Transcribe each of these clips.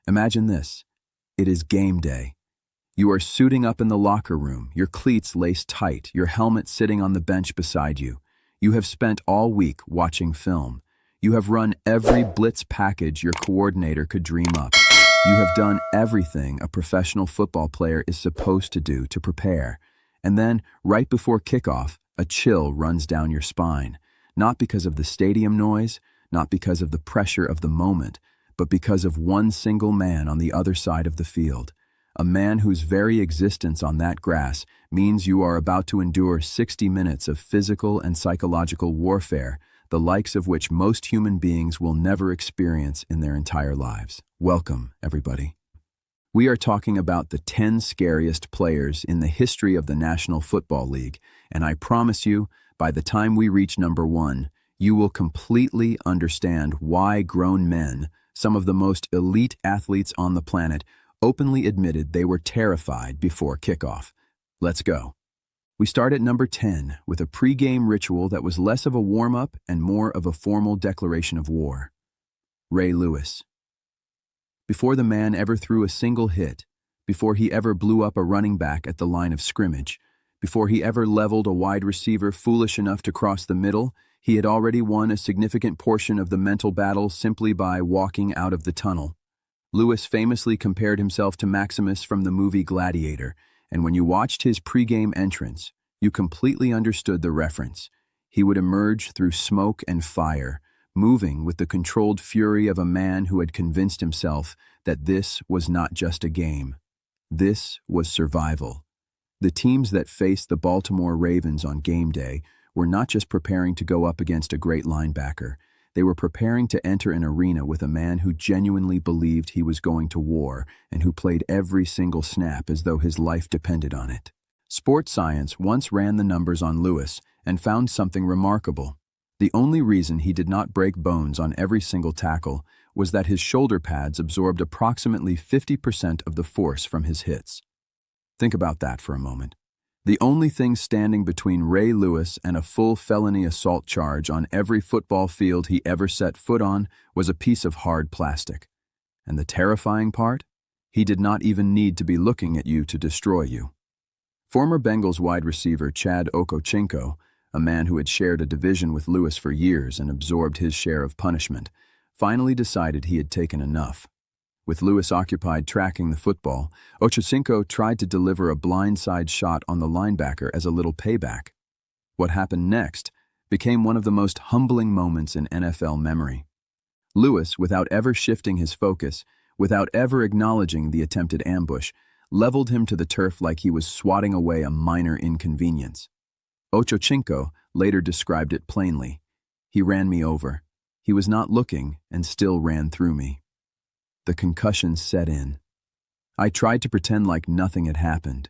Imagine this. It is game day. You are suiting up in the locker room, your cleats laced tight, your helmet sitting on the bench beside you. You have spent all week watching film. You have run every blitz package your coordinator could dream up. You have done everything a professional football player is supposed to do to prepare. And then, right before kickoff, a chill runs down your spine. Not because of the stadium noise, not because of the pressure of the moment, but because of one single man on the other side of the field. A man whose very existence on that grass means you are about to endure 60 minutes of physical and psychological warfare, the likes of which most human beings will never experience in their entire lives. Welcome, everybody. We are talking about the 10 scariest players in the history of the National Football League, and I promise you, by the time we reach number 1, you will completely understand why grown men, some of the most elite athletes on the planet, openly admitted they were terrified before kickoff. Let's go. We start at number 10 with a pre-game ritual that was less of a warm-up and more of a formal declaration of war. Ray Lewis. Before the man ever threw a single hit, before he ever blew up a running back at the line of scrimmage, before he ever leveled a wide receiver foolish enough to cross the middle, he had already won a significant portion of the mental battle simply by walking out of the tunnel. Lewis famously compared himself to Maximus from the movie Gladiator, and when you watched his pre-game entrance, you completely understood the reference. He would emerge through smoke and fire, moving with the controlled fury of a man who had convinced himself that this was not just a game. This was survival. The teams that faced the Baltimore Ravens on game day were not just preparing to go up against a great linebacker. They were preparing to enter an arena with a man who genuinely believed he was going to war and who played every single snap as though his life depended on it. Sports science once ran the numbers on Lewis and found something remarkable. The only reason he did not break bones on every single tackle was that his shoulder pads absorbed approximately 50% of the force from his hits. Think about that for a moment. The only thing standing between Ray Lewis and a full felony assault charge on every football field he ever set foot on was a piece of hard plastic. And the terrifying part? He did not even need to be looking at you to destroy you. Former Bengals wide receiver Chad Okocinco, a man who had shared a division with Lewis for years and absorbed his share of punishment, finally decided he had taken enough. With Lewis occupied tracking the football, Okocinco tried to deliver a blindside shot on the linebacker as a little payback. What happened next became one of the most humbling moments in NFL memory. Lewis, without ever shifting his focus, without ever acknowledging the attempted ambush, leveled him to the turf like he was swatting away a minor inconvenience. Okocinco later described it plainly. He ran me over. He was not looking and still ran through me. The concussion set in. I tried to pretend like nothing had happened.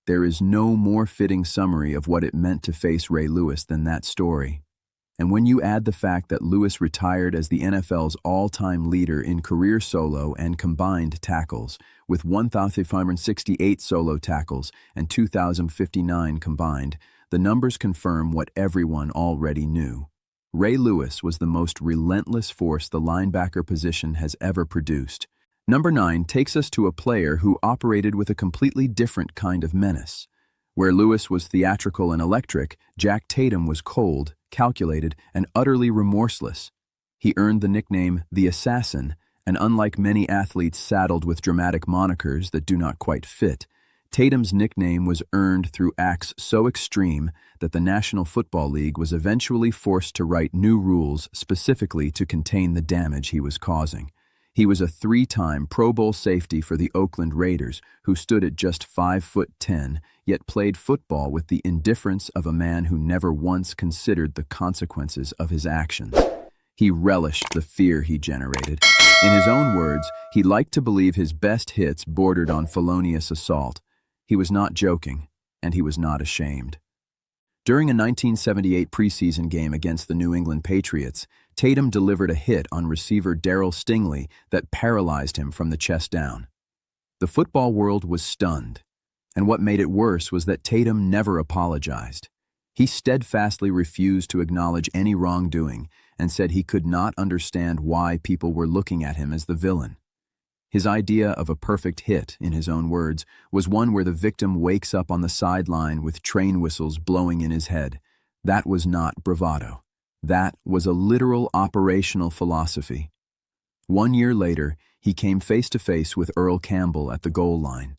There is no more fitting summary of what it meant to face Ray Lewis than that story. And when you add the fact that Lewis retired as the NFL's all-time leader in career solo and combined tackles, with 1,568 solo tackles and 2,059 combined, the numbers confirm what everyone already knew. Ray Lewis was the most relentless force the linebacker position has ever produced. Number 9 takes us to a player who operated with a completely different kind of menace. Where Lewis was theatrical and electric, Jack Tatum was cold, calculated, and utterly remorseless. He earned the nickname The Assassin, and unlike many athletes saddled with dramatic monikers that do not quite fit, Tatum's nickname was earned through acts so extreme that the National Football League was eventually forced to write new rules specifically to contain the damage he was causing. He was a 3-time Pro Bowl safety for the Oakland Raiders, who stood at just 5'10", yet played football with the indifference of a man who never once considered the consequences of his actions. He relished the fear he generated. In his own words, he liked to believe his best hits bordered on felonious assault. He was not joking, and he was not ashamed. During a 1978 preseason game against the New England Patriots, Tatum delivered a hit on receiver Darryl Stingley that paralyzed him from the chest down. The football world was stunned, and what made it worse was that Tatum never apologized. He steadfastly refused to acknowledge any wrongdoing and said he could not understand why people were looking at him as the villain. His idea of a perfect hit, in his own words, was one where the victim wakes up on the sideline with train whistles blowing in his head. That was not bravado. That was a literal operational philosophy. 1 year later, he came face to face with Earl Campbell at the goal line.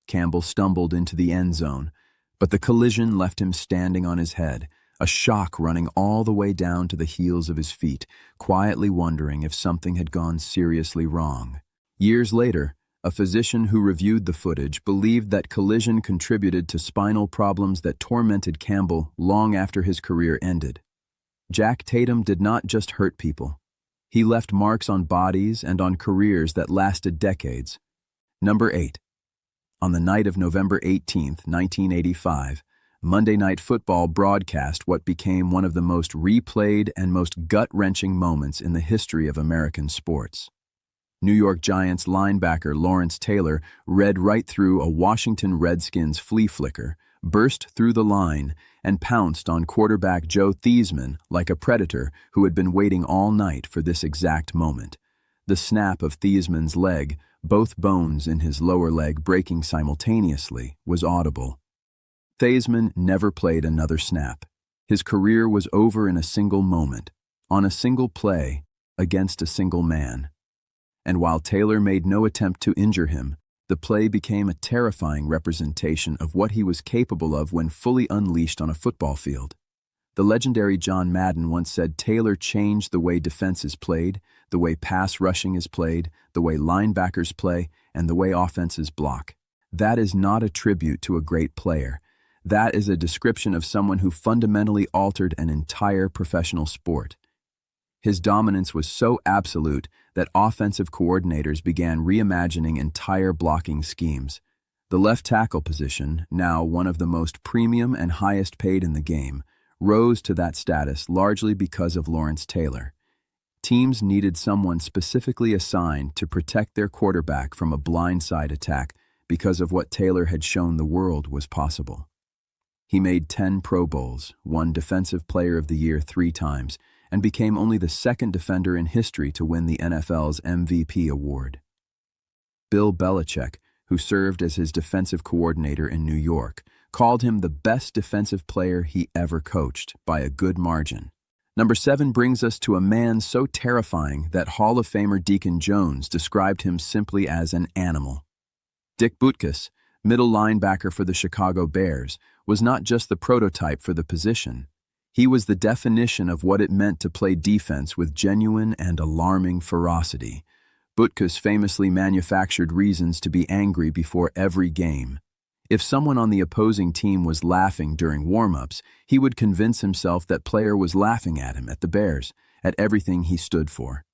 Campbell stumbled into the end zone, but the collision left him standing on his head, a shock running all the way down to the heels of his feet, quietly wondering if something had gone seriously wrong. Years later, a physician who reviewed the footage believed that collision contributed to spinal problems that tormented Campbell long after his career ended. Jack Tatum did not just hurt people. He left marks on bodies and on careers that lasted decades. Number 8. On the night of November 18, 1985, Monday Night Football broadcast what became one of the most replayed and most gut-wrenching moments in the history of American sports. New York Giants linebacker Lawrence Taylor read right through a Washington Redskins flea flicker, burst through the line, and pounced on quarterback Joe Theismann like a predator who had been waiting all night for this exact moment. The snap of Theismann's leg, both bones in his lower leg breaking simultaneously, was audible. Theismann never played another snap. His career was over in a single moment, on a single play, against a single man. And while Taylor made no attempt to injure him, the play became a terrifying representation of what he was capable of when fully unleashed on a football field. The legendary John Madden once said Taylor changed the way defense is played, the way pass rushing is played, the way linebackers play, and the way offenses block. That is not a tribute to a great player. That is a description of someone who fundamentally altered an entire professional sport. His dominance was so absolute that offensive coordinators began reimagining entire blocking schemes. The left tackle position, now one of the most premium and highest paid in the game, rose to that status largely because of Lawrence Taylor. Teams needed someone specifically assigned to protect their quarterback from a blindside attack because of what Taylor had shown the world was possible. He made 10 Pro Bowls, won Defensive Player of the Year 3 times, and became only the second defender in history to win the NFL's MVP award. Bill Belichick, who served as his defensive coordinator in New York, called him the best defensive player he ever coached by a good margin. Number 7 brings us to a man so terrifying that Hall of Famer Deacon Jones described him simply as an animal. Dick Butkus, middle linebacker for the Chicago Bears, was not just the prototype for the position. He was the definition of what it meant to play defense with genuine and alarming ferocity. Butkus famously manufactured reasons to be angry before every game. If someone on the opposing team was laughing during warm-ups, he would convince himself that player was laughing at him, at the Bears, at everything he stood for.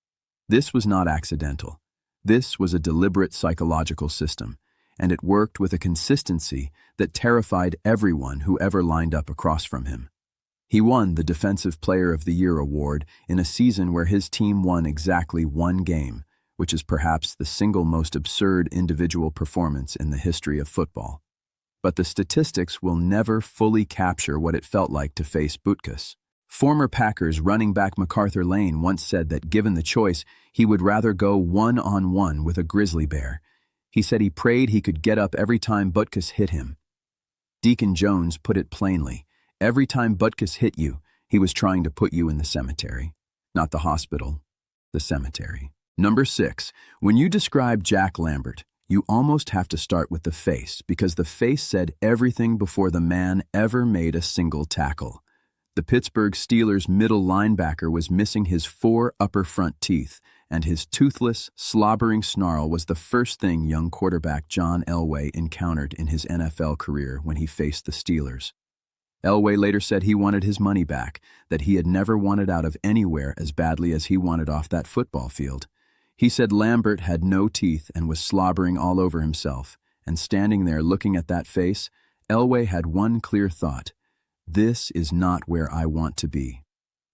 This was not accidental. This was a deliberate psychological system, and it worked with a consistency that terrified everyone who ever lined up across from him. He won the Defensive Player of the Year award in a season where his team won exactly 1 game, which is perhaps the single most absurd individual performance in the history of football. But the statistics will never fully capture what it felt like to face Butkus. Former Packers running back MacArthur Lane once said that given the choice, he would rather go one-on-one with a grizzly bear. He said he prayed he could get up every time Butkus hit him. Deacon Jones put it plainly. Every time Butkus hit you, he was trying to put you in the cemetery. Not the hospital, the cemetery. Number 6. When you describe Jack Lambert, you almost have to start with the face, because the face said everything before the man ever made a single tackle. The Pittsburgh Steelers middle linebacker was missing his 4 upper front teeth, and his toothless, slobbering snarl was the first thing young quarterback John Elway encountered in his NFL career when he faced the Steelers. Elway later said he wanted his money back, that he had never wanted out of anywhere as badly as he wanted off that football field. He said Lambert had no teeth and was slobbering all over himself, and standing there looking at that face, Elway had one clear thought: this is not where I want to be.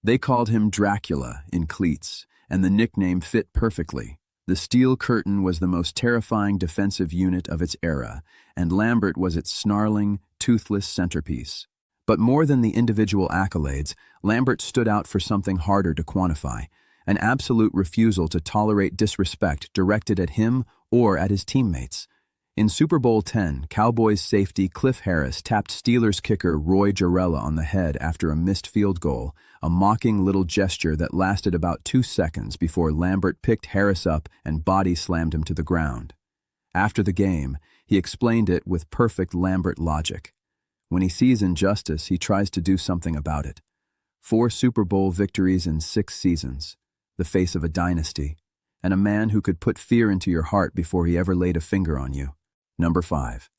They called him Dracula in cleats, and the nickname fit perfectly. The Steel Curtain was the most terrifying defensive unit of its era, and Lambert was its snarling, toothless centerpiece. But more than the individual accolades, Lambert stood out for something harder to quantify: an absolute refusal to tolerate disrespect directed at him or at his teammates. In Super Bowl X, Cowboys safety Cliff Harris tapped Steelers kicker Roy Jarrella on the head after a missed field goal, a mocking little gesture that lasted about 2 seconds before Lambert picked Harris up and body slammed him to the ground. After the game, he explained it with perfect Lambert logic. When he sees injustice, he tries to do something about it. 4 Super Bowl victories in 6 seasons, the face of a dynasty, and a man who could put fear into your heart before he ever laid a finger on you. Number 5.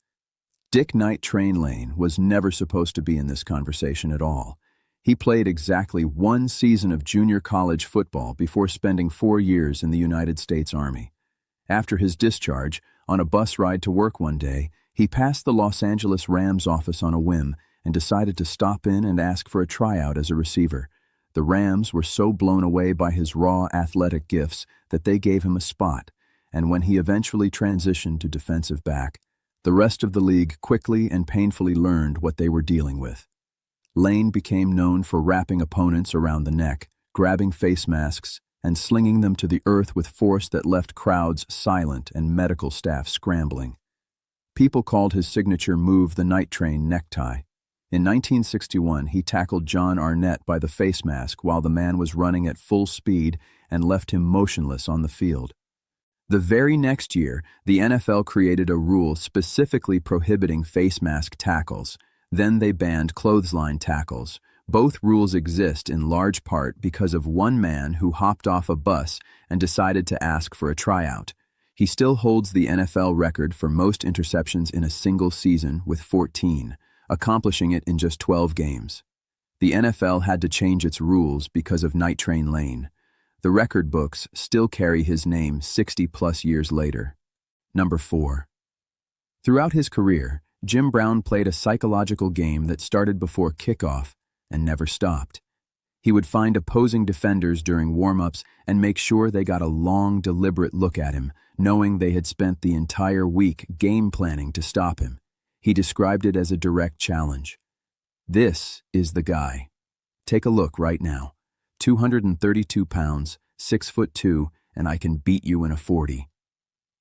Dick Night Train Lane was never supposed to be in this conversation at all. He played exactly 1 season of junior college football before spending 4 years in the United States Army. After his discharge, on a bus ride to work one day, he passed the Los Angeles Rams office on a whim and decided to stop in and ask for a tryout as a receiver. The Rams were so blown away by his raw athletic gifts that they gave him a spot, and when he eventually transitioned to defensive back, the rest of the league quickly and painfully learned what they were dealing with. Lane became known for wrapping opponents around the neck, grabbing face masks, and slinging them to the earth with force that left crowds silent and medical staff scrambling. People called his signature move the night train necktie. In 1961, he tackled John Arnett by the face mask while the man was running at full speed and left him motionless on the field. The very next year, the NFL created a rule specifically prohibiting face mask tackles. Then they banned clothesline tackles. Both rules exist in large part because of one man who hopped off a bus and decided to ask for a tryout. He still holds the NFL record for most interceptions in a single season with 14, accomplishing it in just 12 games. The NFL had to change its rules because of Night Train Lane. The record books still carry his name 60-plus years later. Number 4. Throughout his career, Jim Brown played a psychological game that started before kickoff and never stopped. He would find opposing defenders during warm-ups and make sure they got a long, deliberate look at him, knowing they had spent the entire week game planning to stop him. He described it as a direct challenge. This is the guy. Take a look right now. 232 pounds, 6'2", and I can beat you in a 40.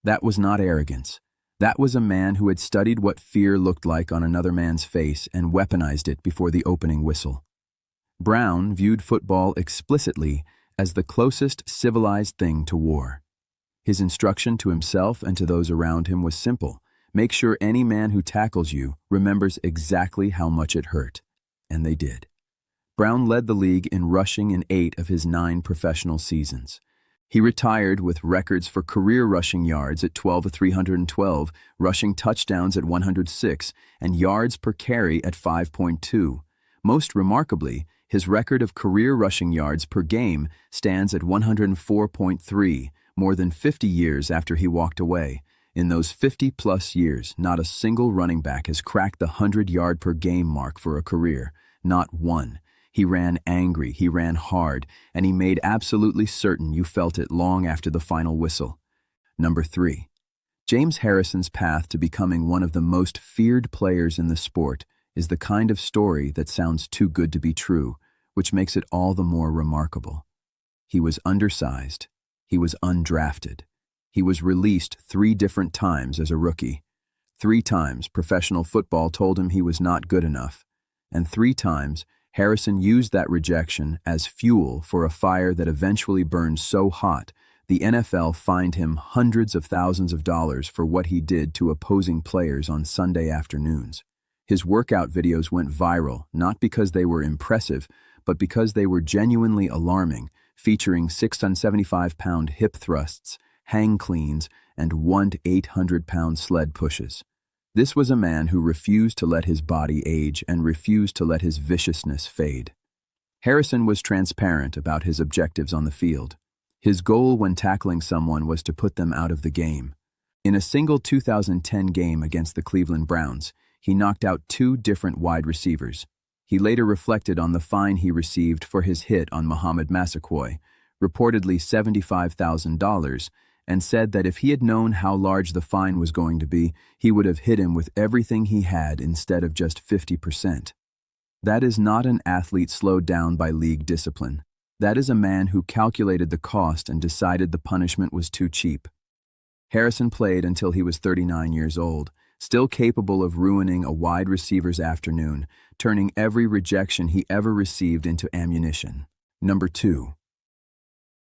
That was not arrogance. That was a man who had studied what fear looked like on another man's face and weaponized it before the opening whistle. Brown viewed football explicitly as the closest civilized thing to war. His instruction to himself and to those around him was simple. Make sure any man who tackles you remembers exactly how much it hurt. And they did. Brown led the league in rushing in 8 of his 9 professional seasons. He retired with records for career rushing yards at 12,312, rushing touchdowns at 106, and yards per carry at 5.2. Most remarkably, his record of career rushing yards per game stands at 104.3, more than 50 years after he walked away. In those 50-plus years, not a single running back has cracked the 100-yard-per-game mark for a career. Not one. He ran angry, he ran hard, and he made absolutely certain you felt it long after the final whistle. Number 3. James Harrison's path to becoming one of the most feared players in the sport is the kind of story that sounds too good to be true, which makes it all the more remarkable. He was undersized. He was undrafted. He was released 3 different times as a rookie. 3 times professional football told him he was not good enough, and 3 times Harrison used that rejection as fuel for a fire that eventually burned so hot the NFL fined him hundreds of thousands of dollars for what he did to opposing players on Sunday afternoons. His workout videos went viral not because they were impressive, but because they were genuinely alarming, featuring 675-pound hip thrusts, hang cleans, and 800-pound sled pushes. This was a man who refused to let his body age and refused to let his viciousness fade. Harrison was transparent about his objectives on the field. His goal when tackling someone was to put them out of the game. In a single 2010 game against the Cleveland Browns, he knocked out 2 different wide receivers. He later reflected on the fine he received for his hit on Muhammad Massaquoi, reportedly $75,000, and said that if he had known how large the fine was going to be, he would have hit him with everything he had instead of just 50%. That is not an athlete slowed down by league discipline. That is a man who calculated the cost and decided the punishment was too cheap. Harrison played until he was 39 years old, still capable of ruining a wide receiver's afternoon, turning every rejection he ever received into ammunition. Number 2.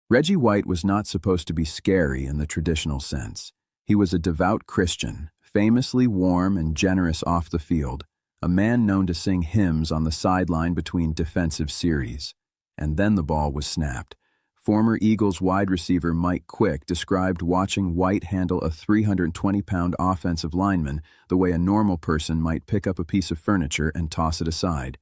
Reggie White was not supposed to be scary in the traditional sense. He was a devout Christian, famously warm and generous off the field, a man known to sing hymns on the sideline between defensive series. And then the ball was snapped. Former Eagles wide receiver Mike Quick described watching White handle a 320-pound offensive lineman the way a normal person might pick up a piece of furniture and toss it aside.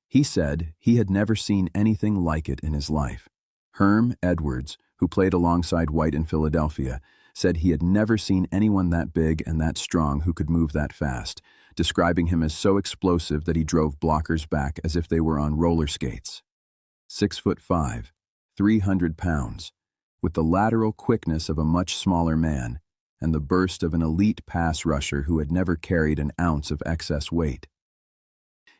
He said he had never seen anything like it in his life. Herm Edwards, who played alongside White in Philadelphia, said he had never seen anyone that big and that strong who could move that fast, describing him as so explosive that he drove blockers back as if they were on roller skates. 6'5", 300 pounds, with the lateral quickness of a much smaller man and the burst of an elite pass rusher who had never carried an ounce of excess weight.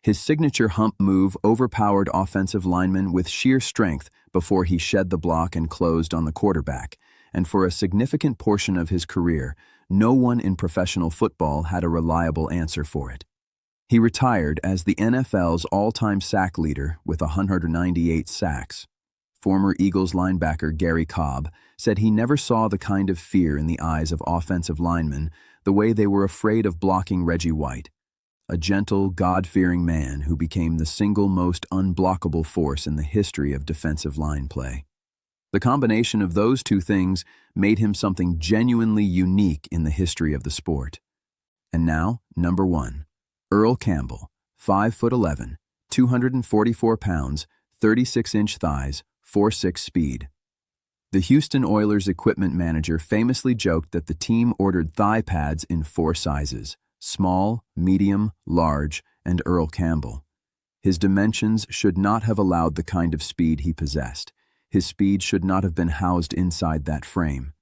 His signature hump move overpowered offensive linemen with sheer strength before he shed the block and closed on the quarterback, and for a significant portion of his career, no one in professional football had a reliable answer for it. He retired as the NFL's all-time sack leader with 198 sacks. Former Eagles linebacker Gary Cobb said he never saw the kind of fear in the eyes of offensive linemen the way they were afraid of blocking Reggie White, a gentle, God-fearing man who became the single most unblockable force in the history of defensive line play. The combination of those two things made him something genuinely unique in the history of the sport. And now, number 1, Earl Campbell, 5'11", 244 pounds, 36-inch thighs, 4.6 speed. The Houston Oilers equipment manager famously joked that the team ordered thigh pads in 4 sizes: small, medium, large, and Earl Campbell. His dimensions should not have allowed the kind of speed he possessed. His speed should not have been housed inside that frame.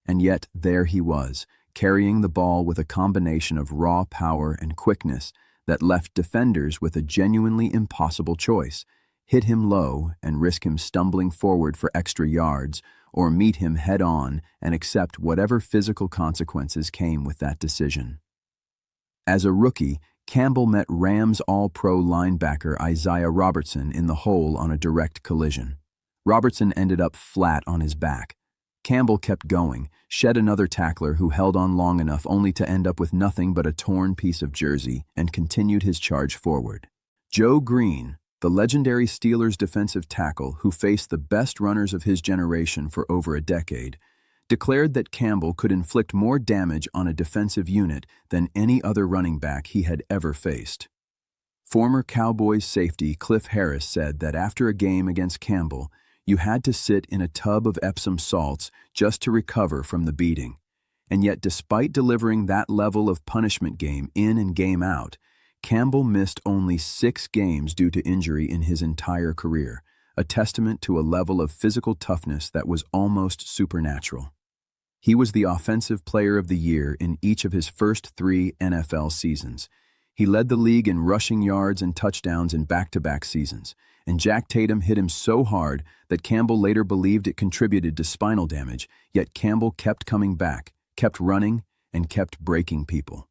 And yet there he was, carrying the ball with a combination of raw power and quickness that left defenders with a genuinely impossible choice: hit him low and risk him stumbling forward for extra yards, or meet him head-on and accept whatever physical consequences came with that decision. As a rookie, Campbell met Rams All-Pro linebacker Isaiah Robertson in the hole on a direct collision. Robertson ended up flat on his back. Campbell kept going, shed another tackler who held on long enough only to end up with nothing but a torn piece of jersey, and continued his charge forward. Joe Green, the legendary Steelers defensive tackle who faced the best runners of his generation for over a decade, declared that Campbell could inflict more damage on a defensive unit than any other running back he had ever faced. Former Cowboys safety Cliff Harris said that after a game against Campbell, you had to sit in a tub of Epsom salts just to recover from the beating. And yet, despite delivering that level of punishment game in and game out, Campbell missed only 6 games due to injury in his entire career, a testament to a level of physical toughness that was almost supernatural. He was the Offensive Player of the Year in each of his first 3 NFL seasons. He led the league in rushing yards and touchdowns in back-to-back seasons, and Jack Tatum hit him so hard that Campbell later believed it contributed to spinal damage, yet Campbell kept coming back, kept running, and kept breaking people.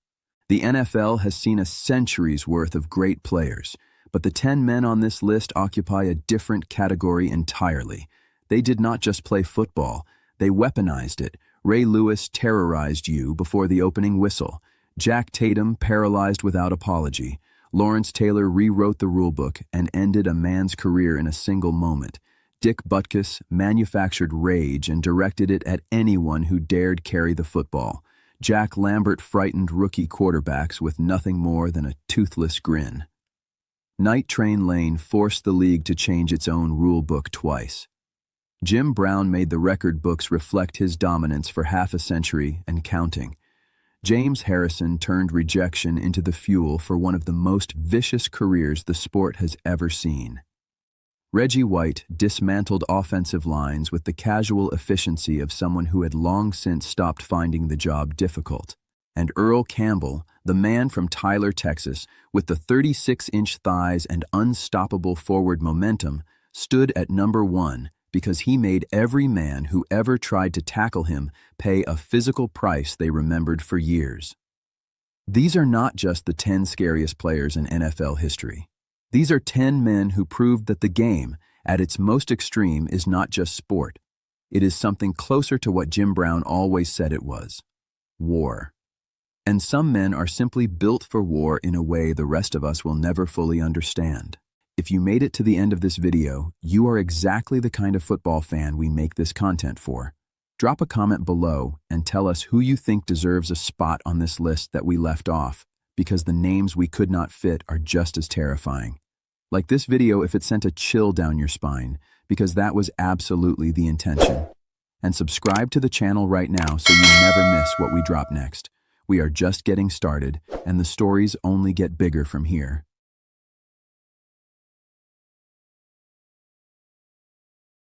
The NFL has seen a century's worth of great players, but the 10 men on this list occupy a different category entirely. They did not just play football, they weaponized it. Ray Lewis terrorized you before the opening whistle. Jack Tatum paralyzed without apology. Lawrence Taylor rewrote the rulebook and ended a man's career in a single moment. Dick Butkus manufactured rage and directed it at anyone who dared carry the football. Jack Lambert frightened rookie quarterbacks with nothing more than a toothless grin. Night Train Lane forced the league to change its own rulebook twice. Jim Brown made the record books reflect his dominance for half a century and counting. James Harrison turned rejection into the fuel for one of the most vicious careers the sport has ever seen. Reggie White dismantled offensive lines with the casual efficiency of someone who had long since stopped finding the job difficult. And Earl Campbell, the man from Tyler, Texas, with the 36-inch thighs and unstoppable forward momentum, stood at number 1, because he made every man who ever tried to tackle him pay a physical price they remembered for years. These are not just the 10 scariest players in NFL history. These are 10 men who proved that the game, at its most extreme, is not just sport. It is something closer to what Jim Brown always said it was: war. And some men are simply built for war in a way the rest of us will never fully understand. If you made it to the end of this video, you are exactly the kind of football fan we make this content for. Drop a comment below and tell us who you think deserves a spot on this list that we left off, because the names we could not fit are just as terrifying. Like this video if it sent a chill down your spine, because that was absolutely the intention. And subscribe to the channel right now so you never miss what we drop next. We are just getting started, and the stories only get bigger from here.